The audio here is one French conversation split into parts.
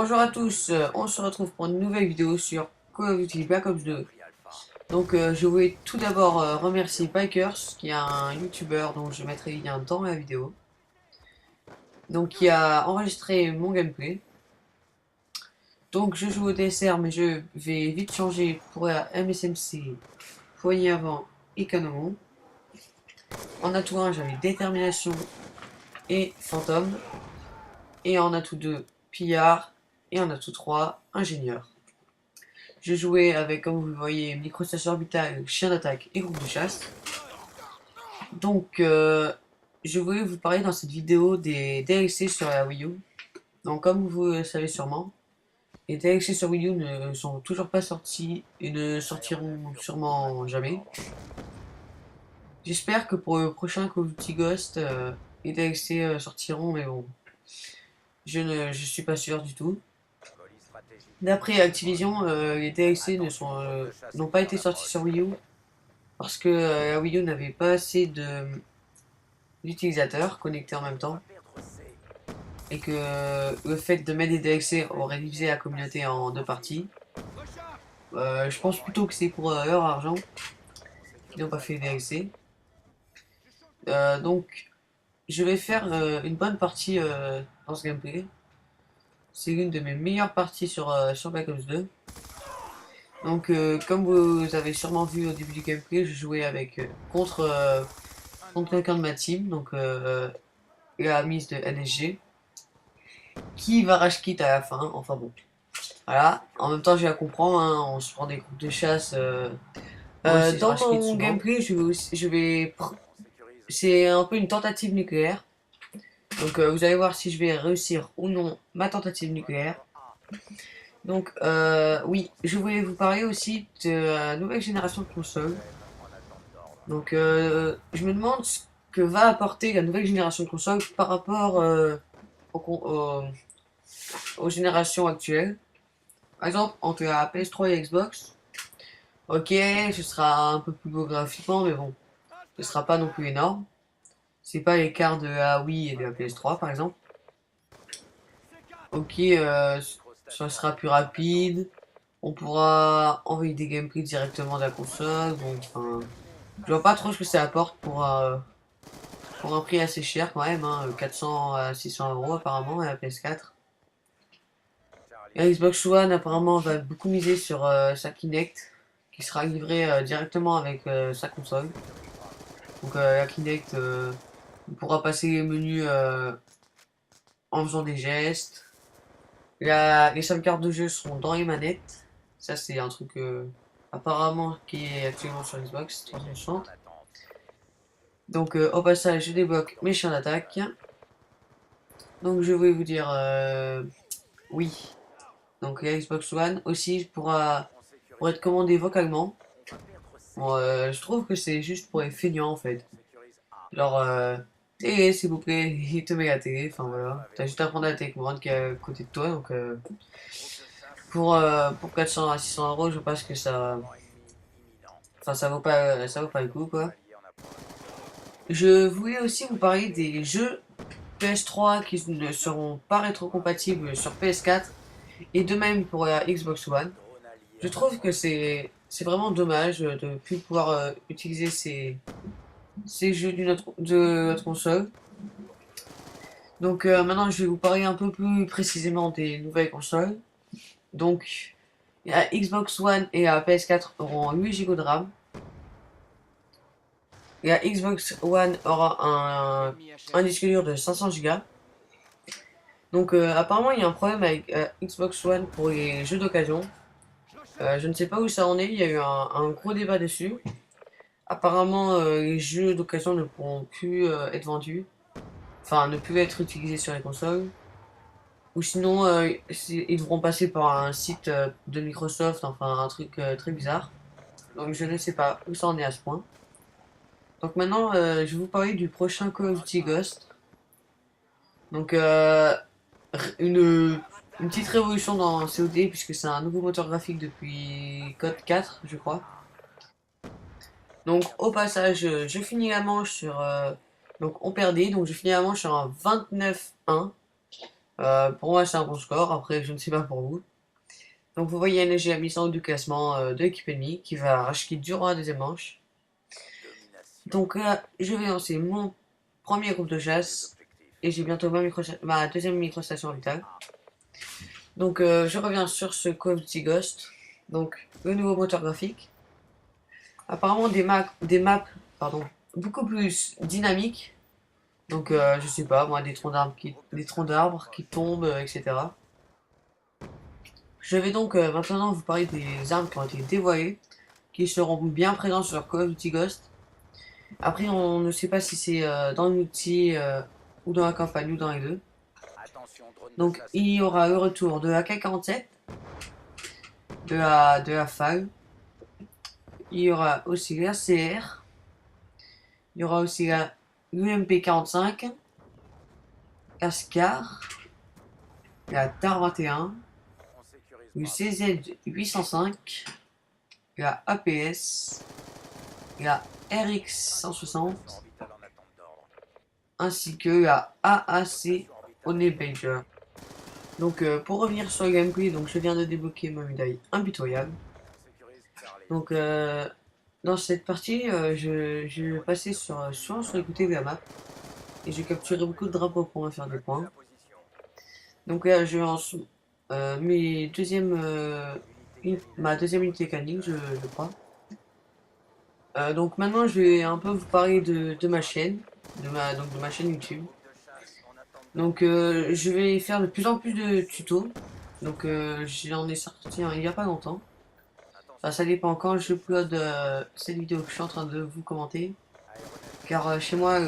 Bonjour à tous, on se retrouve pour une nouvelle vidéo sur Call of Duty Black Ops 2. Donc je voulais tout d'abord remercier Bikers, qui est un youtubeur dont je mettrai le lien dans la vidéo. Donc qui a enregistré mon gameplay. Donc je joue au DSR mais je vais vite changer pour la MSMC, poignée avant et canon. En atout 1 j'avais détermination et fantôme. Et en atout 2 pillard. Et en atout 3 ingénieur. Je jouais avec, comme vous le voyez, microstation orbitale, chien d'attaque et groupe de chasse. Donc, je voulais vous parler dans cette vidéo des DLC sur la Wii U. Donc, comme vous le savez sûrement, les DLC sur Wii U ne sont toujours pas sortis et ne sortiront sûrement jamais. J'espère que pour le prochain Call of Duty Ghost, les DLC sortiront, mais bon, je suis pas sûr du tout. D'après Activision, les DLC n'ont pas été sortis sur Wii U parce que la Wii U n'avait pas assez d'utilisateurs connectés en même temps et que le fait de mettre des DLC aurait divisé la communauté en deux parties. Je pense plutôt que c'est pour leur argent qu'ils n'ont pas fait les DLC. Donc je vais faire une bonne partie dans ce gameplay. C'est l'une de mes meilleures parties sur Black Ops 2. Donc comme vous avez sûrement vu au début du gameplay, je jouais contre quelqu'un de ma team, donc la mise de NSG, qui va rage quit à la fin, enfin bon. Voilà, en même temps je la comprends, hein, on se prend des groupes de chasse. Dans mon gameplay, c'est un peu une tentative nucléaire. Donc vous allez voir si je vais réussir ou non ma tentative nucléaire. Donc oui, je voulais vous parler aussi de la nouvelle génération de consoles. Donc je me demande ce que va apporter la nouvelle génération de consoles par rapport aux générations actuelles. Par exemple, entre la PS3 et la Xbox, ok, ce sera un peu plus beau graphiquement, mais bon, ce sera pas non plus énorme. C'est pas l'écart de la Wii et de la PS3 par exemple. Ok, ça sera plus rapide. On pourra envoyer des gameplays directement de la console. Bon, enfin, je vois pas trop ce que ça apporte pour un prix assez cher quand même, hein, 400 à 600 euros apparemment, et la PS4. La Xbox One apparemment va beaucoup miser sur sa Kinect, qui sera livrée directement avec sa console. Donc la Kinect, on pourra passer les menus en faisant des gestes. Les sauvegardes de jeu seront dans les manettes. Ça c'est un truc apparemment qui est actuellement sur Xbox 360. Donc au passage je débloque mes chiens d'attaque. Donc je voulais vous dire oui. Donc la Xbox One aussi pour être commandé vocalement. Bon, je trouve que c'est juste pour les feignants en fait. Genre, télé s'il vous plaît, il te met la télé, enfin voilà. T'as juste à prendre la télécommande qui est à côté de toi, donc pour 400 à 600 euros, je pense que ça. Enfin, ça vaut pas le coup quoi. Je voulais aussi vous parler des jeux PS3 qui ne seront pas rétrocompatibles sur PS4 et de même pour la Xbox One. Je trouve que c'est vraiment dommage de ne plus pouvoir utiliser ces jeux de notre console. Donc maintenant je vais vous parler un peu plus précisément des nouvelles consoles. Donc la Xbox One et la PS4 auront 8 Go de RAM. La Xbox One aura un disque dur de 500 Go. Donc apparemment il y a un problème avec Xbox One pour les jeux d'occasion. Je ne sais pas où ça en est, il y a eu un gros débat dessus. Apparemment les jeux d'occasion ne pourront plus être vendus. Enfin ne plus être utilisés sur les consoles. Ou sinon ils devront passer par un site de Microsoft, enfin un truc très bizarre. Donc je ne sais pas où ça en est à ce point. Donc maintenant je vais vous parler du prochain Call of Duty Ghost. Donc une, une petite révolution dans COD puisque c'est un nouveau moteur graphique depuis Code 4 je crois. Donc au passage je finis la manche sur... donc on perdait, donc je finis la manche sur un 29-1. Pour moi, c'est un bon score. Après, je ne sais pas pour vous. Donc, vous voyez NG a mis en haut du classement de l'équipe ennemie qui va rush kit durant la deuxième manche. Donc là, je vais lancer mon premier groupe de chasse et j'ai bientôt ma deuxième microstation vitale. Donc, je reviens sur ce Call of Duty Ghost. Donc, le nouveau moteur graphique. Apparemment, des maps pardon, beaucoup plus dynamiques. Donc, je sais pas, moi, des troncs d'arbres qui tombent, etc. Je vais donc maintenant vous parler des armes qui ont été dévoilées, qui seront bien présentes sur Call of Duty Ghost. Après, on ne sait pas si c'est dans l'outil ou dans la campagne ou dans les deux. Donc, il y aura le retour de la AK-47, de la FAL. Il y aura aussi la CR. Il y aura aussi la UMP-45, la SCAR, la TAR 21, le CZ-805, la APS, la RX-160, ainsi que la AAC Honeybaker. Donc pour revenir sur le gameplay, donc je viens de débloquer ma médaille impitoyable. Donc dans cette partie, je vais passer souvent sur les côtés de la map et j'ai capturé beaucoup de drapeaux pour me faire des points. Donc là je lance ma deuxième unité canine, je crois. Donc maintenant je vais un peu vous parler de ma chaîne, de ma chaîne YouTube. Donc je vais faire de plus en plus de tutos. Donc j'en ai sorti un il n'y a pas longtemps. Enfin, ça dépend quand je upload cette vidéo que je suis en train de vous commenter. Car chez moi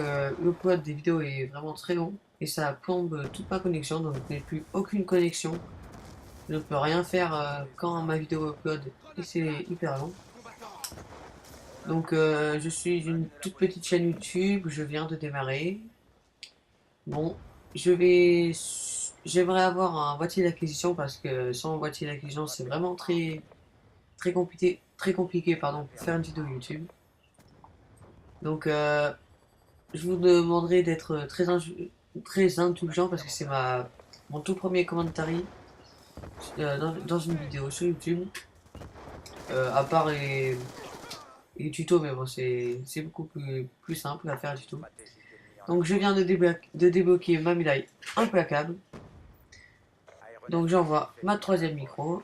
l'upload des vidéos est vraiment très long. Et ça plombe toute ma connexion. Donc je n'ai plus aucune connexion. Je ne peux rien faire quand ma vidéo upload. Et c'est hyper long. Donc je suis une toute petite chaîne YouTube. Je viens de démarrer. Bon, j'aimerais avoir un boîtier d'acquisition parce que sans boîtier d'acquisition, c'est vraiment très compliqué, pardon, pour faire une vidéo YouTube. Donc, je vous demanderai d'être très indulgent parce que c'est mon tout premier commentary dans une vidéo sur YouTube. À part les tutos, mais bon, c'est beaucoup plus simple à faire du tout. Donc, je viens de débloquer ma médaille implacable. Donc j'envoie ma troisième micro.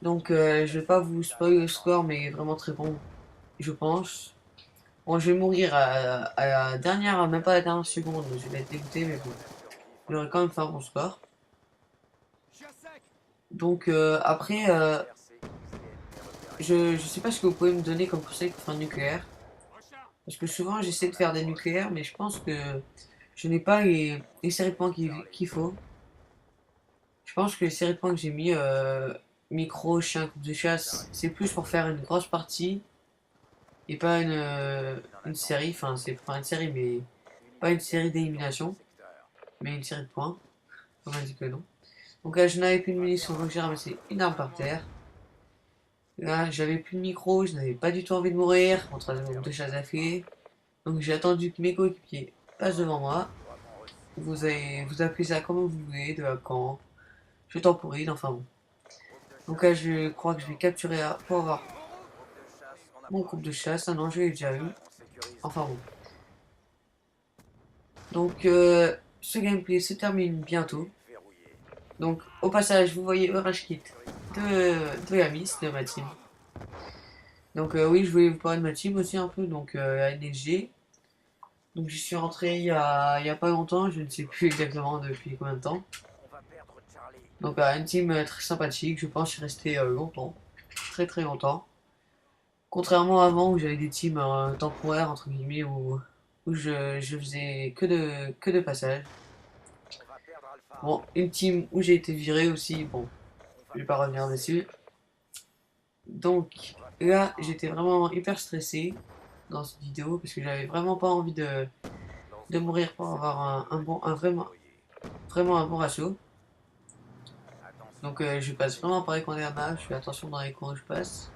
Donc je vais pas vous spoiler le score, mais vraiment très bon, je pense. Bon, je vais mourir à la dernière, même pas à la dernière seconde, je vais être dégoûté, mais bon. J'aurais quand même fait un bon score. Donc après, je sais pas ce que vous pouvez me donner comme conseil pour faire un nucléaire. Parce que souvent j'essaie de faire des nucléaires, mais je pense que je n'ai pas les séries de points qu'il faut. Je pense que les séries de points que j'ai mis, micro, chien, coupe de chasse, c'est plus pour faire une grosse partie et pas une série. Enfin, c'est pas une série, mais pas une série d'élimination, mais une série de points. On m'a dit que non. Donc là, je n'avais plus de munitions, donc j'ai ramassé une arme par terre. Là, j'avais plus de micro, je n'avais pas du tout envie de mourir. Mon troisième groupe de chasse à filer. Donc j'ai attendu que mes coéquipiers passent devant moi. Vous appelez ça comme vous voulez, de la camp. Je temporise, enfin bon. Donc là, je crois que je vais capturer pour avoir mon groupe de chasse. Ah non, je l'ai déjà eu. Enfin bon. Donc, ce gameplay se termine bientôt. Donc, au passage, vous voyez le rush kit de la miss de ma team. Donc, oui, je voulais vous parler de ma team aussi un peu. Donc, la NSG. Donc, j'y suis rentré il y a pas longtemps. Je ne sais plus exactement depuis combien de temps. Donc, une team très sympathique. Je pense que je suis resté longtemps. Très très longtemps. Contrairement à avant où j'avais des teams temporaires entre guillemets où je faisais que de passage. Bon, une team où j'ai été viré aussi, bon, je vais pas revenir dessus. Donc là, j'étais vraiment hyper stressé dans cette vidéo parce que j'avais vraiment pas envie de mourir pour avoir vraiment un bon ratio. Donc je passe vraiment par les coins des map, je fais attention dans les coins où je passe.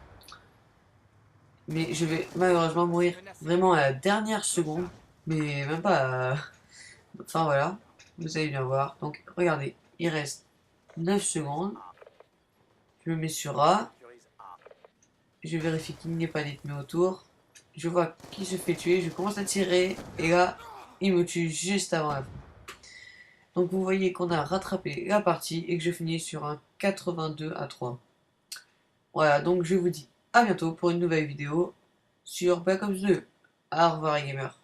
Mais je vais malheureusement mourir vraiment à la dernière seconde, mais même pas à... Enfin voilà. vous allez bien voir. Donc regardez, il reste 9 secondes. Je me mets sur A. Je vérifie qu'il n'y ait pas d'ennemis autour. Je vois qui se fait tuer. Je commence à tirer. Et là, il me tue juste avant la fin. Donc vous voyez qu'on a rattrapé la partie et que je finis sur un 82-3. Voilà, donc je vous dis à bientôt pour une nouvelle vidéo sur Black Ops 2. Au revoir les gamers.